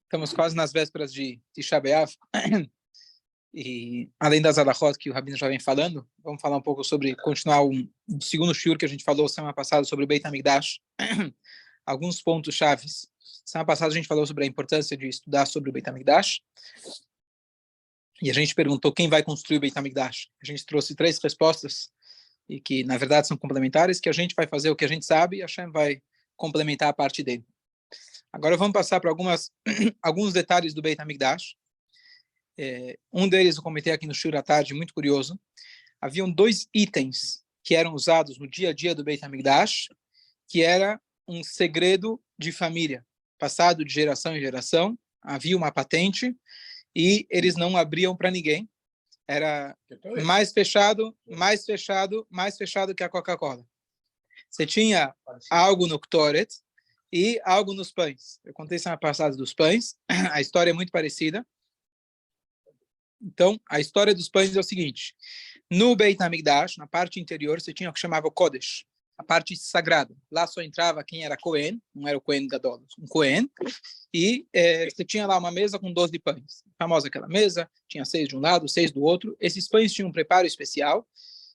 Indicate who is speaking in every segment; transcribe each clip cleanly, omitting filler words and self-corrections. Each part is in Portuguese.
Speaker 1: Estamos quase nas vésperas de Tisha B'Av. E além das halachot que o Rabino já vem falando, vamos falar um pouco sobre, continuar um segundo shiur que a gente falou semana passada sobre o Beit HaMikdash. Alguns pontos chaves. Semana passada a gente falou sobre a importância de estudar sobre o Beit HaMikdash. E a gente perguntou quem vai construir o Beit HaMikdash. A gente trouxe 3 respostas, e que na verdade são complementares, que a gente vai fazer o que a gente sabe e a Hashem vai complementar a parte dele. Agora vamos passar para alguns detalhes do Beit HaMikdash. Um deles eu comentei aqui no shiur à tarde, muito curioso. Haviam 2 itens que eram usados no dia a dia do Beit HaMikdash, que era um segredo de família, passado de geração em geração. Havia uma patente e eles não abriam para ninguém. Era mais fechado que a Coca-Cola. Você tinha algo no Ktoret e algo nos pães. Eu contei semana passada dos pães. A história é muito parecida. Então, a história dos pães é o seguinte. No Beit HaMikdash, na parte interior, você tinha o que chamava Kodesh, a parte sagrada. Lá só entrava quem era Cohen, não era o Cohen Gadol, um Cohen. E você tinha lá uma mesa com 12 pães. Famosa aquela mesa, tinha 6 de um lado, 6 do outro. Esses pães tinham um preparo especial,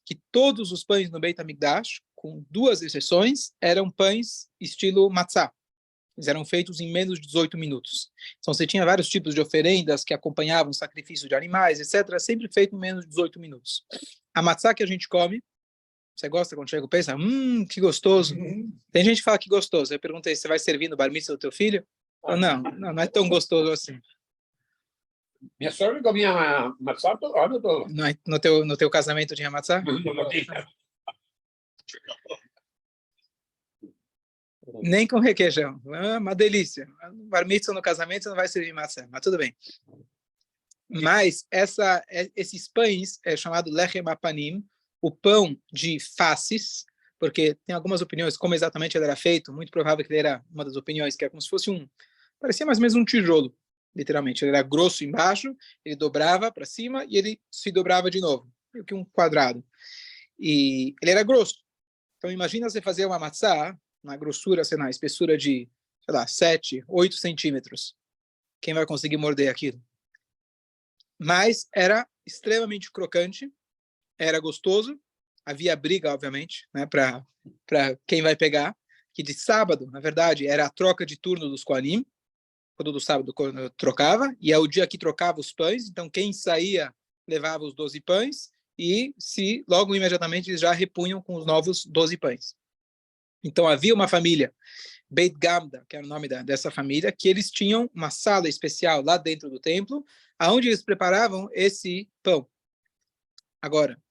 Speaker 1: que todos os pães no Beit HaMikdash, com 2 exceções, eram pães estilo matzah. Eles eram feitos em menos de 18 minutos. Então, você tinha vários tipos de oferendas que acompanhavam o sacrifício de animais, etc., sempre feito em menos de 18 minutos. A matzá que a gente come, você gosta quando chega o pensa, que gostoso. Tem gente que fala que gostoso. Eu perguntei, você vai servir no bar mitzvah do teu filho? Ou não é tão gostoso assim.
Speaker 2: Minha sogra comia matzá todo ano.
Speaker 1: No teu casamento tinha matzá?
Speaker 2: Não tinha.
Speaker 1: Nem com requeijão. Uma delícia. Bar mitzvah no casamento não vai servir maçã, mas tudo bem. Mas esses pães é chamado lechem apanim, o pão de faces, porque tem algumas opiniões como exatamente ele era feito. Muito provável que ele era uma das opiniões que é como se fosse parecia mais ou menos um tijolo, literalmente. Ele era grosso embaixo, ele dobrava para cima e ele se dobrava de novo, meio que um quadrado. E ele era grosso. Então imagina você fazer uma matzá na grossura, sei lá, espessura de, 7, 8 centímetros. Quem vai conseguir morder aquilo? Mas era extremamente crocante, era gostoso, havia briga, obviamente, né, para quem vai pegar, que de sábado, na verdade, era a troca de turno dos Kohanim, quando do sábado trocava, e é o dia que trocava os pães, então quem saía levava os 12 pães, e logo imediatamente eles já repunham com os novos 12 pães. Então, havia uma família, Beit Gamda, que era o nome dessa família, que eles tinham uma sala especial lá dentro do templo, onde eles preparavam esse pão. Agora,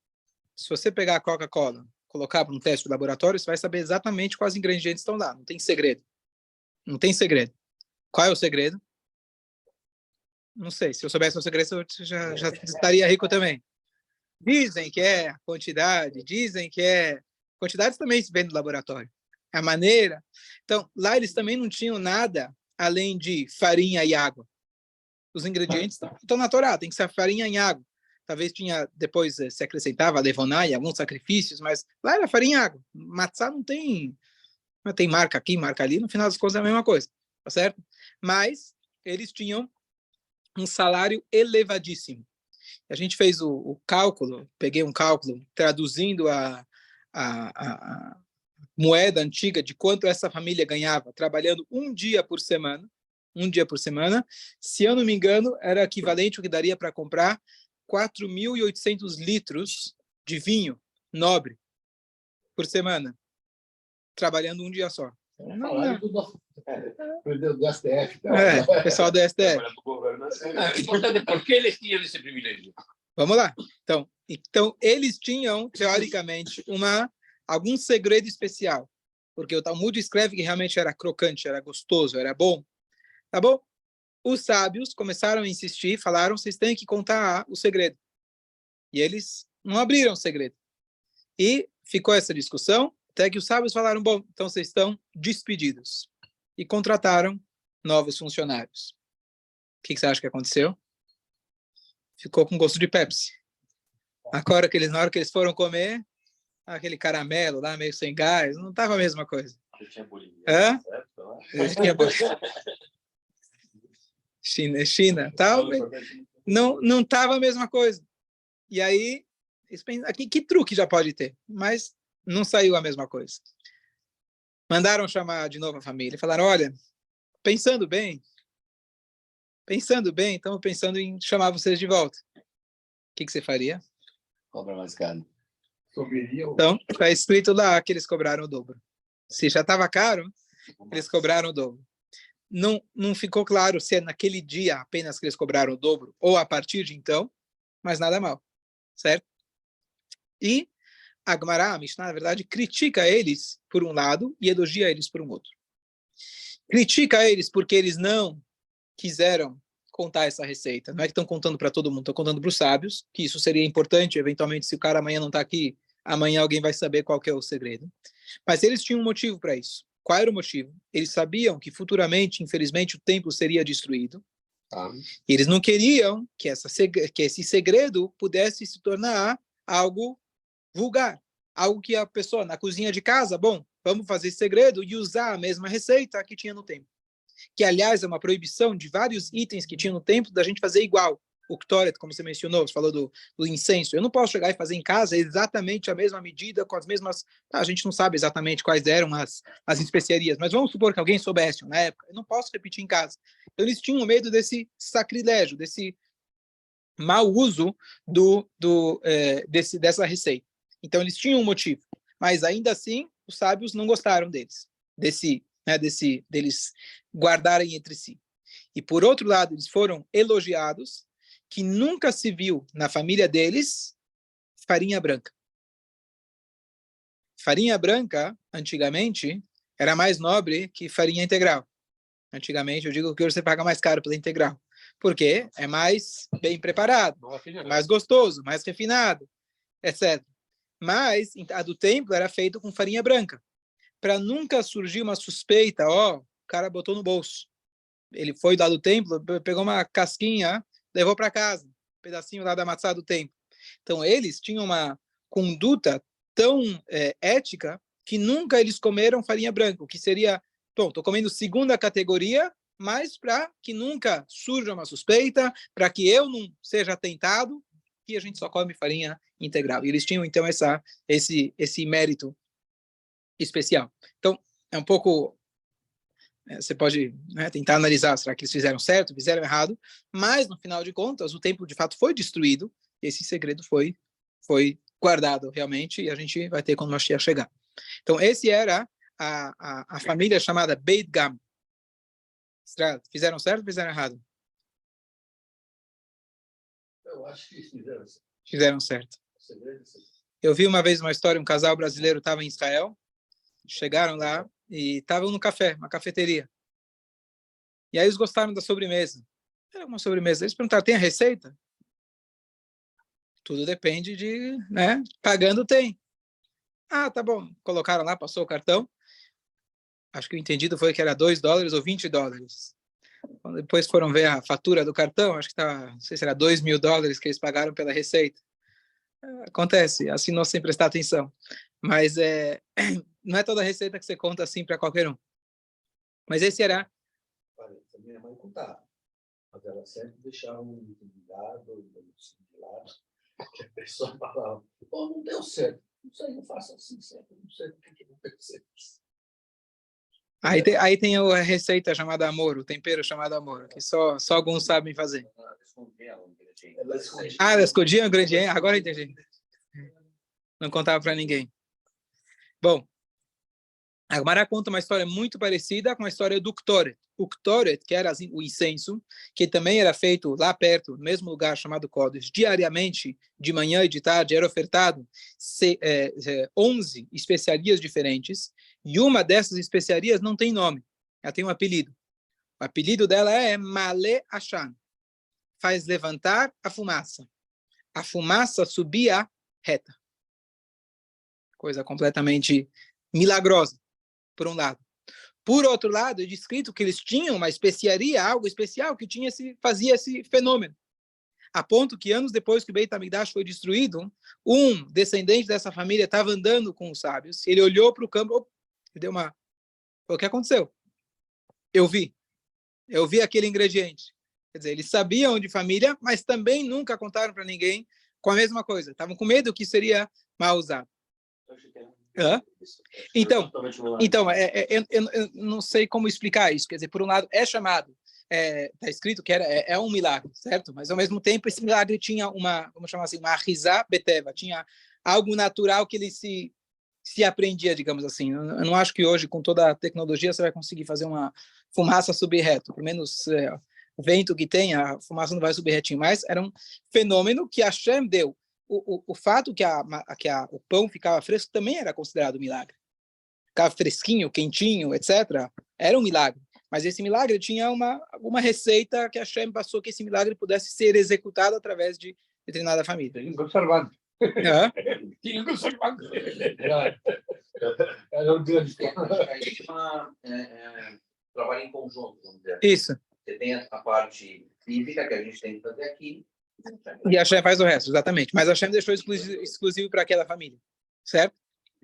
Speaker 1: se você pegar a Coca-Cola, colocar para um teste de laboratório, você vai saber exatamente quais ingredientes estão lá. Não tem segredo. Não tem segredo. Qual é o segredo? Não sei. Se eu soubesse o segredo, eu já estaria rico também. Dizem que é a quantidade, dizem que é... Quantidades também se vê no laboratório. A maneira. Então, lá eles também não tinham nada além de farinha e água. Os ingredientes estão na Torá, tem que ser farinha e água. Talvez depois se acrescentava a levoná e alguns sacrifícios, mas lá era farinha e água. Matzá não tem marca aqui, marca ali, no final das contas é a mesma coisa, tá certo? Mas eles tinham um salário elevadíssimo. A gente fez o cálculo, peguei um cálculo traduzindo a moeda antiga de quanto essa família ganhava trabalhando um dia por semana, se eu não me engano, era equivalente ao que daria para comprar 4.800 litros de vinho nobre por semana, trabalhando um dia só. Não.
Speaker 2: Do STF.
Speaker 1: Pessoal do STF.
Speaker 2: Importante, por que eles tinham esse privilégio?
Speaker 1: Vamos lá. Então eles tinham, teoricamente, algum segredo especial, porque o Talmud escreve que realmente era crocante, era gostoso, era bom. Tá bom? Os sábios começaram a insistir, falaram, vocês têm que contar o segredo. E eles não abriram o segredo. E ficou essa discussão, até que os sábios falaram, bom, então vocês estão despedidos. E contrataram novos funcionários. O que você acha que aconteceu? Ficou com gosto de Pepsi. Na hora que eles foram comer, aquele caramelo lá, meio sem gás, não estava a mesma coisa.
Speaker 3: Tinha bolinha,
Speaker 1: Hã? Acho que é bom. China, tal. Não estava a mesma coisa. E aí, aqui, que truque já pode ter? Mas não saiu a mesma coisa. Mandaram chamar de novo a família. Falaram, olha, pensando bem, estamos pensando em chamar vocês de volta. O que você faria?
Speaker 3: Cobra mais caro.
Speaker 1: Então, está escrito lá que eles cobraram o dobro. Se já estava caro, eles cobraram o dobro. Não ficou claro se é naquele dia apenas que eles cobraram o dobro ou a partir de então, mas nada mal, certo? E a Gemara, a Mishnah, na verdade, critica eles por um lado e elogia eles por um outro. Critica eles porque eles não quiseram contar essa receita. Não é que estão contando para todo mundo, estão contando para os sábios, que isso seria importante, eventualmente, se o cara amanhã não está aqui, amanhã alguém vai saber qual que é o segredo. Mas eles tinham um motivo para isso. Qual era o motivo? Eles sabiam que futuramente, infelizmente, o templo seria destruído. E eles não queriam que esse segredo pudesse se tornar algo vulgar. Algo que a pessoa, na cozinha de casa, bom, vamos fazer esse segredo e usar a mesma receita que tinha no templo. Que, aliás, é uma proibição de vários itens que tinha no templo da gente fazer igual. O Ktoret, como você mencionou, você falou do incenso. Eu não posso chegar e fazer em casa exatamente a mesma medida, com as mesmas... a gente não sabe exatamente quais eram as especiarias, mas vamos supor que alguém soubesse na época. Eu não posso repetir em casa. Então, eles tinham medo desse sacrilégio, desse mau uso dessa receita. Então, eles tinham um motivo. Mas, ainda assim, os sábios não gostaram deles. Deles guardarem entre si. E, por outro lado, eles foram elogiados que nunca se viu na família deles farinha branca. Farinha branca, antigamente, era mais nobre que farinha integral. Antigamente, eu digo que hoje você paga mais caro pela integral. Porque é mais bem preparado, mais gostoso, mais refinado, etc. Mas a do templo era feito com farinha branca. Para nunca surgir uma suspeita, o cara botou no bolso. Ele foi lá do templo, pegou uma casquinha, levou para casa, um pedacinho lá da maçã do templo. Então, eles tinham uma conduta tão ética que nunca eles comeram farinha branca, o que seria, bom, estou comendo segunda categoria, mas para que nunca surja uma suspeita, para que eu não seja tentado, que a gente só come farinha integral. E eles tinham, então, esse mérito especial. Então, é um pouco... Você pode tentar analisar, será que eles fizeram certo, fizeram errado, mas, no final de contas, o templo, de fato, foi destruído, e esse segredo foi guardado, realmente, e a gente vai ter quando o Mashiach chegar. Então, esse era a família chamada Beit Gam. Fizeram certo ou fizeram errado?
Speaker 3: Eu acho que fizeram certo.
Speaker 1: Fizeram certo. Eu vi uma vez uma história, um casal brasileiro estava em Israel, chegaram lá, e estavam no café, uma cafeteria. E aí eles gostaram da sobremesa. Era uma sobremesa. Eles perguntaram, tem a receita? Tudo depende de, pagando tem. Ah, tá bom. Colocaram lá, passou o cartão. Acho que o entendido foi que era $2 ou $20. Quando depois foram ver a fatura do cartão, acho que estava, não sei se era $2.000 que eles pagaram pela receita. Acontece, assinou sem prestar atenção. Mas não é toda receita que você conta assim para qualquer um. Mas esse era...
Speaker 3: Minha mãe contava, mas ela sempre deixava um lado, de lado, que a pessoa falava, não deu certo, isso aí não faça assim sempre, não sei o que não deu certo.
Speaker 1: Aí tem a receita chamada amor, o tempero chamado amor, que só alguns sabem fazer. Ela escondia o ingrediente, agora eu entendi. Não contava para ninguém. Bom, a Gemara conta uma história muito parecida com a história do Ktoret. O Ktoret, que era o incenso, que também era feito lá perto, no mesmo lugar chamado Kodesh, diariamente, de manhã e de tarde, era ofertado 11 especiarias diferentes, e uma dessas especiarias não tem nome, ela tem um apelido. O apelido dela é Malé Ashan, faz levantar a fumaça. A fumaça subia reta. Coisa completamente milagrosa, por um lado. Por outro lado, é descrito que eles tinham uma especiaria, algo especial, que fazia esse fenômeno. A ponto que, anos depois que o Beit HaMikdash foi destruído, um descendente dessa família estava andando com os sábios, ele olhou para o campo, ele deu uma... O que aconteceu? Eu vi aquele ingrediente. Quer dizer, eles sabiam de família, mas também nunca contaram para ninguém com a mesma coisa. Estavam com medo que seria mal usado. Hã? Então, eu não sei como explicar isso. Quer dizer, por um lado, é chamado, está escrito que é um milagre, certo? Mas, ao mesmo tempo, esse milagre tinha vamos chamar assim, uma risá beteva, tinha algo natural que ele se aprendia, digamos assim. Eu não acho que hoje, com toda a tecnologia, você vai conseguir fazer uma fumaça subir reto. Pelo menos o vento que tem, a fumaça não vai subir retinho. Mas era um fenômeno que Hashem deu. O fato que o pão ficava fresco também era considerado um milagre. Ficava fresquinho, quentinho, etc. Era um milagre. Mas esse milagre tinha alguma receita que Hashem passou que esse milagre pudesse ser executado através de determinada família.
Speaker 2: Tem um conservante. Tinha um conservante. Era um grande.
Speaker 3: A gente trabalha em conjunto, vamos dizer.
Speaker 1: Isso.
Speaker 3: Você tem a parte física que a gente tem que fazer aqui.
Speaker 1: E a Hashem faz o resto, exatamente. Mas a Hashem deixou exclusivo para aquela família. Certo?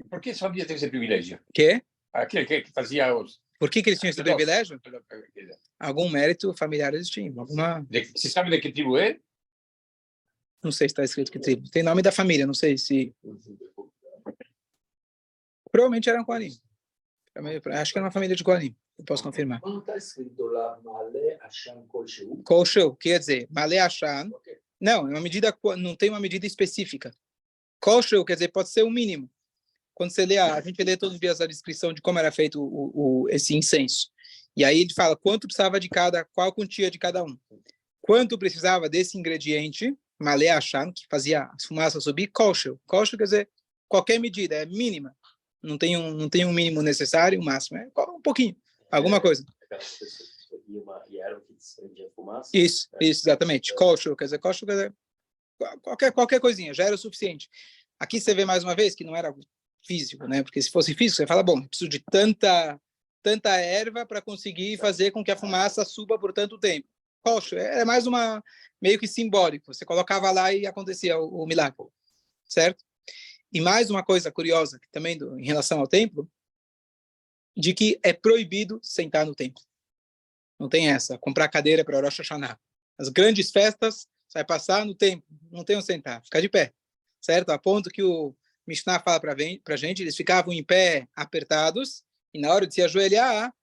Speaker 2: Por que sabia ter esse privilégio?
Speaker 1: Que?
Speaker 2: Aquele que fazia os...
Speaker 1: Por que eles tinham esse privilégio? Algum mérito familiar eles tinham.
Speaker 2: Você sabe de que tribo é?
Speaker 1: Não sei se está escrito que tribo. Tem nome da família, não sei se... Provavelmente eram Kohanim. Acho que era uma família de Kohanim. Eu posso confirmar.
Speaker 3: Quando está escrito lá, Malé Hashem Kolsheu.
Speaker 1: Kolsheu, quer dizer, Malé Hashem. Não, é uma medida, não tem uma medida específica. Kolsheu, quer dizer, pode ser o mínimo. Quando você lê, a gente lê todos os dias a descrição de como era feito esse incenso. E aí ele fala quanto precisava de qual quantia de cada um. Quanto precisava desse ingrediente, Malé Hashem, que fazia a fumaça subir, Kolsheu. Kolsheu quer dizer, qualquer medida, é mínima. Não tem um mínimo necessário, o máximo. É um pouquinho, alguma coisa.
Speaker 4: E era o que desprendia fumaça?
Speaker 1: Isso, exatamente. Kolsheu quer dizer, qualquer coisinha, já era o suficiente. Aqui você vê mais uma vez que não era físico, né? Porque se fosse físico, você fala, bom, preciso de tanta erva para conseguir fazer com que a fumaça suba por tanto tempo. Kolsheu é mais meio que simbólico. Você colocava lá e acontecia o milagre, certo? E mais uma coisa curiosa, também em relação ao templo, de que é proibido sentar no templo. Não tem essa, comprar cadeira para Rosh Hashanah. As grandes festas, você vai passar no templo, não tem onde sentar, ficar de pé, certo? A ponto que o Mishnah fala para a gente, eles ficavam em pé apertados, e na hora de se ajoelhar,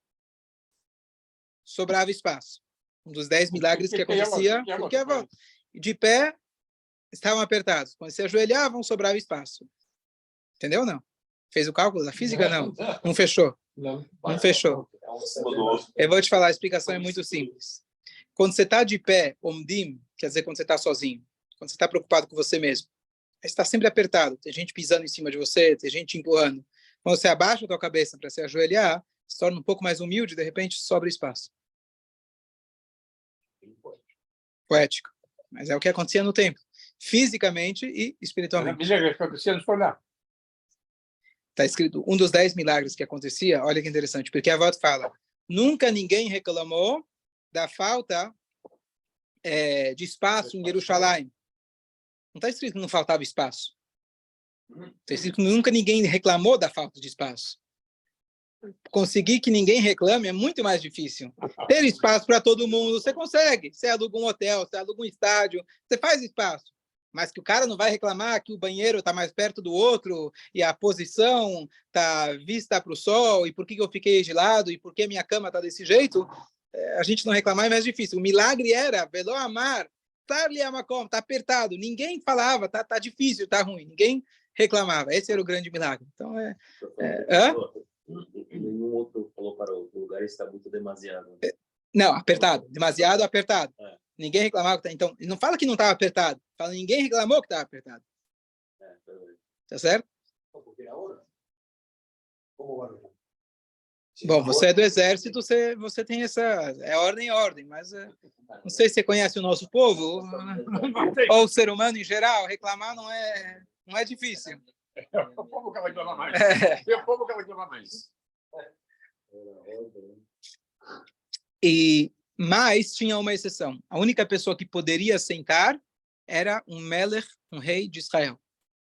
Speaker 1: sobrava espaço. Um dos 10 milagres que acontecia, porque a volta. De pé, estavam apertados. Quando se ajoelhavam, sobrava espaço. Entendeu ou não? Fez o cálculo da física? Não. Não fechou. Não fechou. Eu vou te falar, a explicação é muito simples. Quando você está de pé, omdim, quer dizer quando você está sozinho, quando você está preocupado com você mesmo, você está sempre apertado, tem gente pisando em cima de você, tem gente empurrando. Quando você abaixa a tua cabeça para se ajoelhar, se torna um pouco mais humilde, de repente sobra espaço. Poético. Mas é o que acontecia no templo, fisicamente e espiritualmente. Está escrito, um dos 10 milagres que acontecia, olha que interessante, porque a volta fala, nunca ninguém reclamou da falta de espaço em Jerusalém. Não está escrito que não faltava espaço. Está escrito que nunca ninguém reclamou da falta de espaço. Conseguir que ninguém reclame é muito mais difícil. Ter espaço para todo mundo, você consegue. Você aluga um hotel, você aluga um estádio, você faz espaço. Mas que o cara não vai reclamar que o banheiro está mais perto do outro e a posição está vista para o sol e por que eu fiquei de lado e por que minha cama está desse jeito, a gente não reclamar é mais difícil. O milagre era, velo amar, está apertado. Ninguém falava, tá difícil, tá ruim. Ninguém reclamava. Esse era o grande milagre. Então,
Speaker 4: nenhum outro falou para o lugar está muito demasiado.
Speaker 1: Não, apertado. Demasiado apertado. Ninguém reclamava. Então, ele não fala que não estava apertado. Fala, ninguém reclamou que estava apertado. Tá certo? Bom, você é do exército, você tem essa... É ordem, mas não sei se você conhece o nosso povo, ou o ser humano em geral, reclamar não é difícil.
Speaker 2: É o povo que vai reclamar mais. É o povo que vai reclamar mais.
Speaker 1: Mas tinha uma exceção. A única pessoa que poderia sentar era um melech, um rei de Israel.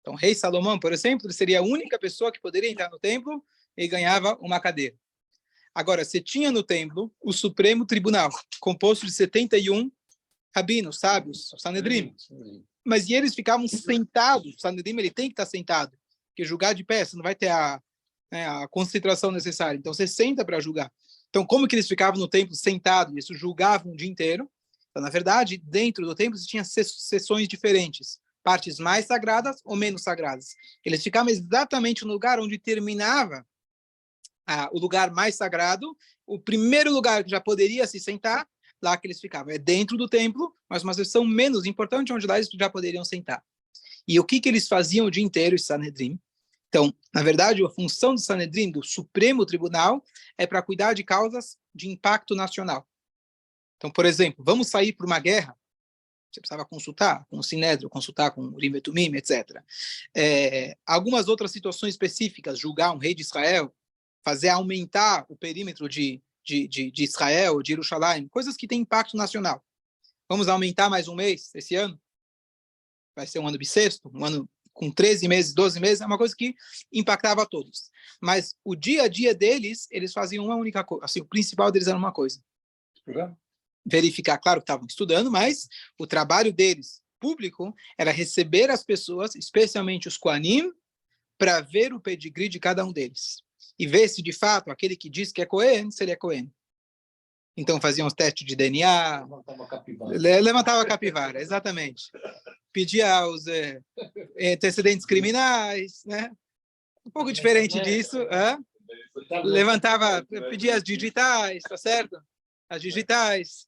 Speaker 1: Então, o rei Salomão, por exemplo, seria a única pessoa que poderia entrar no templo e ganhava uma cadeira. Agora, você tinha no templo o Supremo Tribunal, composto de 71 rabinos, sábios, o Sanedrim. Mas e eles ficavam sentados. O Sanedrim ele tem que estar sentado, porque julgar de pé, você não vai ter a concentração necessária. Então, você senta para julgar. Então, como que eles ficavam no templo sentados? Eles julgavam o dia inteiro. Então, na verdade, dentro do templo, você tinha sessões diferentes. Partes mais sagradas ou menos sagradas. Eles ficavam exatamente no lugar onde terminava o lugar mais sagrado, o primeiro lugar que já poderia se sentar, lá que eles ficavam. É dentro do templo, mas uma seção menos importante, onde lá eles já poderiam sentar. E o que eles faziam o dia inteiro, esse Sanedrim? Então, na verdade, a função do Sanedrim, do Supremo Tribunal, é para cuidar de causas de impacto nacional. Então, por exemplo, vamos sair para uma guerra, você precisava consultar com o Sinédrio, consultar com o Urim e Tumim, etc. Algumas outras situações específicas, julgar um rei de Israel, fazer aumentar o perímetro de Israel, de Jerusalém, coisas que têm impacto nacional. Vamos aumentar mais um mês esse ano? Vai ser um ano bissexto, um ano com 13 meses, 12 meses, é uma coisa que impactava a todos. Mas o dia a dia deles, eles faziam uma única coisa. Assim, o principal deles era uma coisa. Verificar, claro que estavam estudando, mas o trabalho deles, público, era receber as pessoas, especialmente os Kohanim, para ver o pedigree de cada um deles. E ver se, de fato, aquele que diz que é Cohen, se ele é Cohen. Então, faziam os testes de DNA. Levantava a capivara, exatamente. Pedia os antecedentes criminais, né? Um pouco diferente disso. Levantava, pedia as digitais, tá certo? As digitais.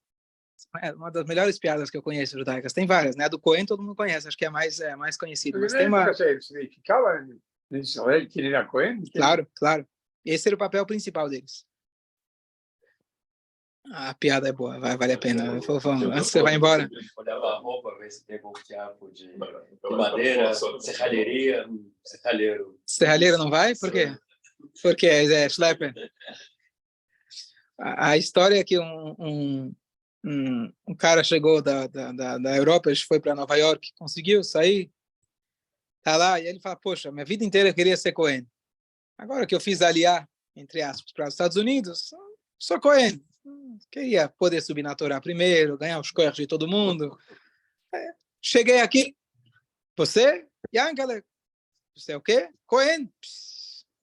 Speaker 1: É uma das melhores piadas que eu conheço judaicas. Tem várias, né? A do Cohen todo mundo conhece, acho que é mais conhecido. Mas tem uma...
Speaker 2: Significava em Israel que ele era Cohen?
Speaker 1: Claro, claro. Esse era o papel principal deles. A piada é boa, vale a pena. Antes você vai embora.
Speaker 4: Olhava a roupa, ver se pegou um fiapo de madeira, serralheria, serralheiro.
Speaker 1: Serralheiro não vai? Por quê? Porque é schlepper. A história é que um cara chegou da Europa, foi para Nova York, conseguiu sair, tá lá, e ele fala, poxa, minha vida inteira eu queria ser Cohen. Agora que eu fiz aliar, entre aspas, para os Estados Unidos, sou Cohen. Queria poder subir na Torá primeiro, ganhar os coios de todo mundo. Cheguei aqui. Você? Yankele. Você é o quê? Cohen.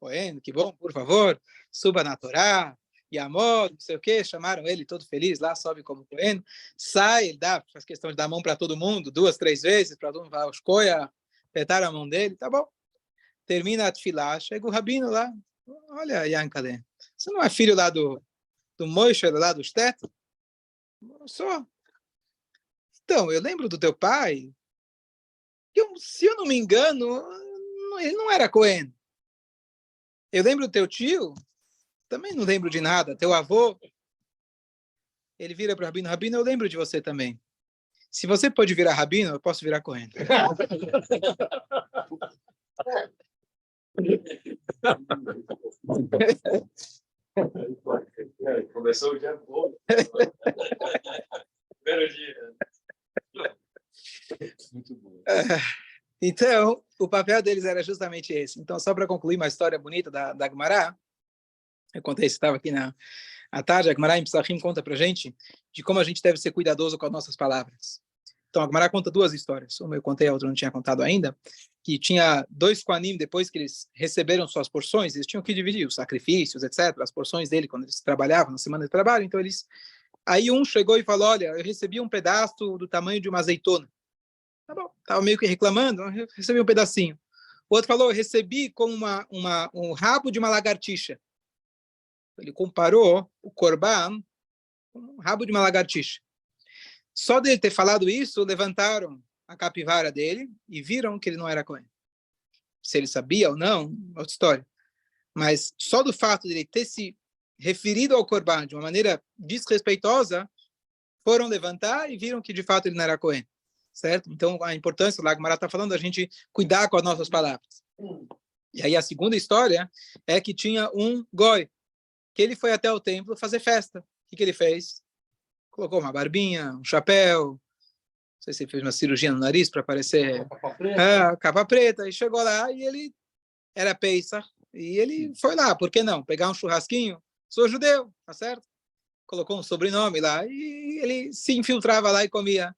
Speaker 1: Cohen, que bom, por favor. Suba na Torá. Yamod, não sei o quê. Chamaram ele todo feliz lá, sobe como Cohen. Sai, ele faz questão de dar a mão para todo mundo, 2, 3 vezes, para todo mundo falar os coia, apertar a mão dele. Tá bom. Termina a tefilá, chega o rabino lá. Olha, Yankele, você não é filho lá do Moshe, lá dos tetos? Sou. Então, eu lembro do teu pai, se eu não me engano, ele não era Cohen. Eu lembro do teu tio, também não lembro de nada. Teu avô, ele vira para o rabino, rabino, eu lembro de você também. Se você pode virar rabino, eu posso virar Cohen.
Speaker 4: Começou o dia bom. Primeiro dia. Muito bom.
Speaker 1: Então, o papel deles era justamente esse. Então, só para concluir uma história bonita da Gemara, eu contei, você estava aqui à tarde, a Gemara em Psachim conta para a gente de como a gente deve ser cuidadoso com as nossas palavras. Então, a Gemara conta 2 histórias. Uma eu contei, a outra eu não tinha contado ainda, que tinha 2 Kohanim, depois que eles receberam suas porções, eles tinham que dividir os sacrifícios, etc., as porções dele, quando eles trabalhavam na semana de trabalho. Então, aí um chegou e falou, olha, eu recebi um pedaço do tamanho de uma azeitona. Tá bom, estava meio que reclamando, eu recebi um pedacinho. O outro falou, eu recebi como um rabo de uma lagartixa. Ele comparou o korban com um rabo de uma lagartixa. Só dele ter falado isso, levantaram a capivara dele e viram que ele não era Cohen. Se ele sabia ou não, outra história. Mas só do fato de ele ter se referido ao korban de uma maneira desrespeitosa, foram levantar e viram que de fato ele não era Cohen. Certo? Então, a importância, o Gemara está falando, a gente cuidar com as nossas palavras. E aí a segunda história é que tinha um goi, que ele foi até o templo fazer festa. O que ele fez? Colocou uma barbinha, um chapéu, não sei se ele fez uma cirurgia no nariz para parecer capa preta, e chegou lá e ele era Pesach, e ele foi lá, por que não? Pegar um churrasquinho, sou judeu, tá certo? Colocou um sobrenome lá e ele se infiltrava lá e comia.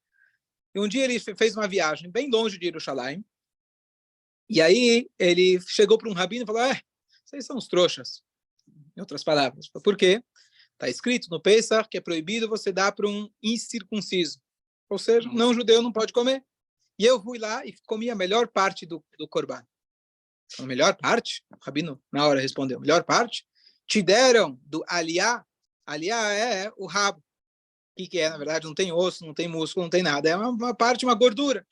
Speaker 1: E um dia ele fez uma viagem bem longe de Jerusalém. E aí ele chegou para um rabino e falou, vocês são os trouxas. Em outras palavras. Por quê? Está escrito no Pesach que é proibido você dar para um incircunciso. Ou seja, um não judeu não pode comer. E eu fui lá e comi a melhor parte do corban. A melhor parte? O rabino na hora respondeu, melhor parte? Te deram do aliá. Aliá é o rabo. O que é? Na verdade, não tem osso, não tem músculo, não tem nada. É uma parte, uma gordura.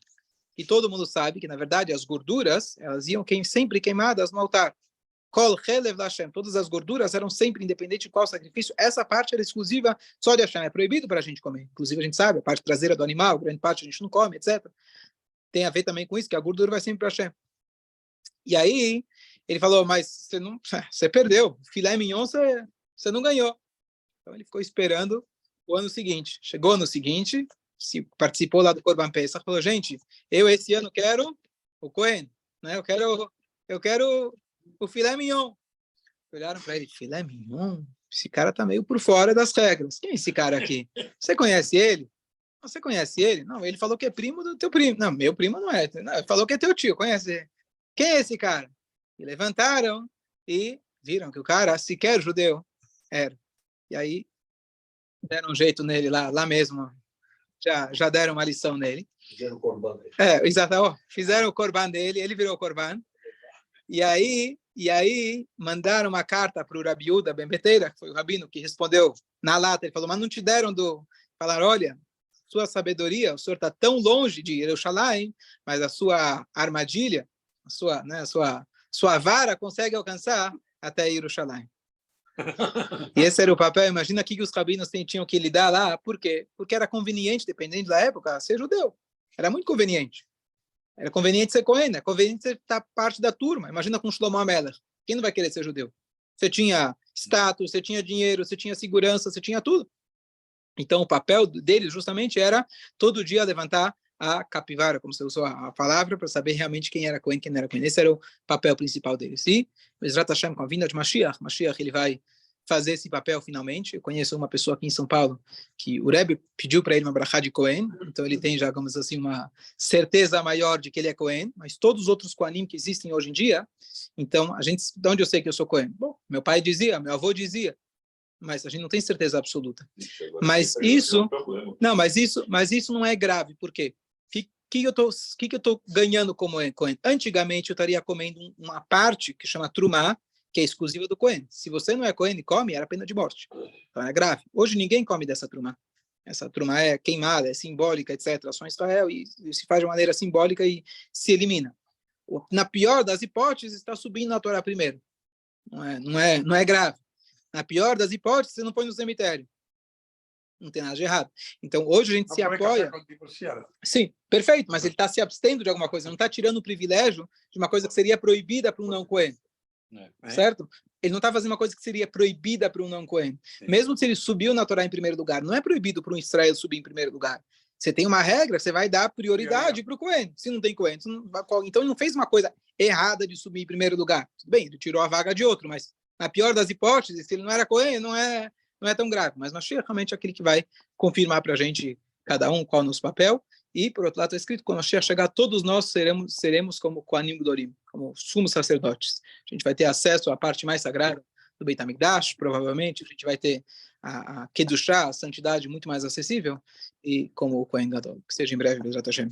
Speaker 1: E todo mundo sabe que, na verdade, as gorduras, elas iam sempre queimadas no altar. Kol chelev Hashem. Todas as gorduras eram sempre, independente de qual sacrifício. Essa parte era exclusiva só de Hashem. É proibido para a gente comer. Inclusive, a gente sabe, a parte traseira do animal, grande parte a gente não come, etc. Tem a ver também com isso, que a gordura vai sempre para Hashem. E aí, ele falou, mas você perdeu. Filé mignon, você não ganhou. Então, ele ficou esperando o ano seguinte. Chegou o ano seguinte, participou lá do Corban Pesach, falou, gente, eu esse ano quero o Cohen, né? Eu quero o filé mignon. Olharam para ele, filé mignon? Esse cara tá meio por fora das regras. Quem é esse cara aqui? Você conhece ele? Você conhece ele? Não, ele falou que é primo do teu primo. Não, meu primo não é. Não, ele falou que é teu tio, conhece ele. Quem é esse cara? E levantaram e viram que o cara sequer judeu era. E aí deram um jeito nele lá mesmo. Já deram uma lição nele.
Speaker 3: Fizeram o corban dele.
Speaker 1: Exato. Fizeram o corban dele, ele virou o corban. E aí mandaram uma carta para o Rabi Yehuda Ben Beteira, que foi o rabino que respondeu na lata. Ele falou, mas não te deram falaram, olha, sua sabedoria, o senhor está tão longe de Jerusalém, mas a sua armadilha, a sua vara consegue alcançar até Jerusalém. E esse era o papel. Imagina o que os rabinos tinham que lidar lá. Por quê? Porque era conveniente, dependendo da época, ser judeu. Era muito conveniente. Era conveniente ser Cohen, era conveniente ser parte da turma. Imagina com Shlomo HaMelech. Quem não vai querer ser judeu? Você tinha status, você tinha dinheiro, você tinha segurança, você tinha tudo. Então, o papel deles justamente era todo dia levantar a capivara, como você usou a palavra, para saber realmente quem era Cohen, quem não era Cohen. Esse era o papel principal deles. E Bezrat Hashem, com a vinda de Mashiach, ele vai fazer esse papel finalmente. Eu conheço uma pessoa aqui em São Paulo que o Rebbe pediu para ele uma brachá de Cohen, então ele tem já, digamos assim, uma certeza maior de que ele é Cohen, mas todos os outros Kohanim que existem hoje em dia, então, de onde eu sei que eu sou Cohen? Bom, meu pai dizia, meu avô dizia, mas a gente não tem certeza absoluta. Mas isso não é grave. Por quê? Que eu tô ganhando como Cohen? Antigamente eu estaria comendo uma parte que chama Trumá, que é exclusiva do Cohen. Se você não é Cohen e come, era pena de morte. Então é grave. Hoje ninguém come dessa Trumá. Essa Trumá é queimada, é simbólica, etc. Só em Israel e se faz de maneira simbólica e se elimina. Na pior das hipóteses, está subindo na Torá primeiro. Não é grave. Na pior das hipóteses, você não põe no cemitério. Não tem nada de errado. Então, hoje a gente se apoia... Sim, perfeito, mas ele está se abstendo de alguma coisa, não está tirando o privilégio de uma coisa que seria proibida para um não-Cohen. Certo? Ele não está fazendo uma coisa que seria proibida para um não-Cohen. Mesmo se ele subiu na Torá em primeiro lugar, não é proibido para um Israel subir em primeiro lugar. Você tem uma regra, você vai dar prioridade para o Cohen. Se não tem Cohen, então ele não fez uma coisa errada de subir em primeiro lugar. Tudo bem, ele tirou a vaga de outro, mas na pior das hipóteses, se ele não era Cohen, não é tão grave. Mas Mashiach realmente é aquele que vai confirmar para a gente, cada um, qual é o nosso papel. E, por outro lado, está escrito, quando Mashiach chegar, todos nós seremos como Kohanim Gedolim, como sumos sacerdotes. A gente vai ter acesso à parte mais sagrada do Beit HaMikdash, provavelmente. A gente vai ter a Kedushá, a santidade muito mais acessível, e como o Kohen Gadol. Que seja em breve, Bezrat Hashem.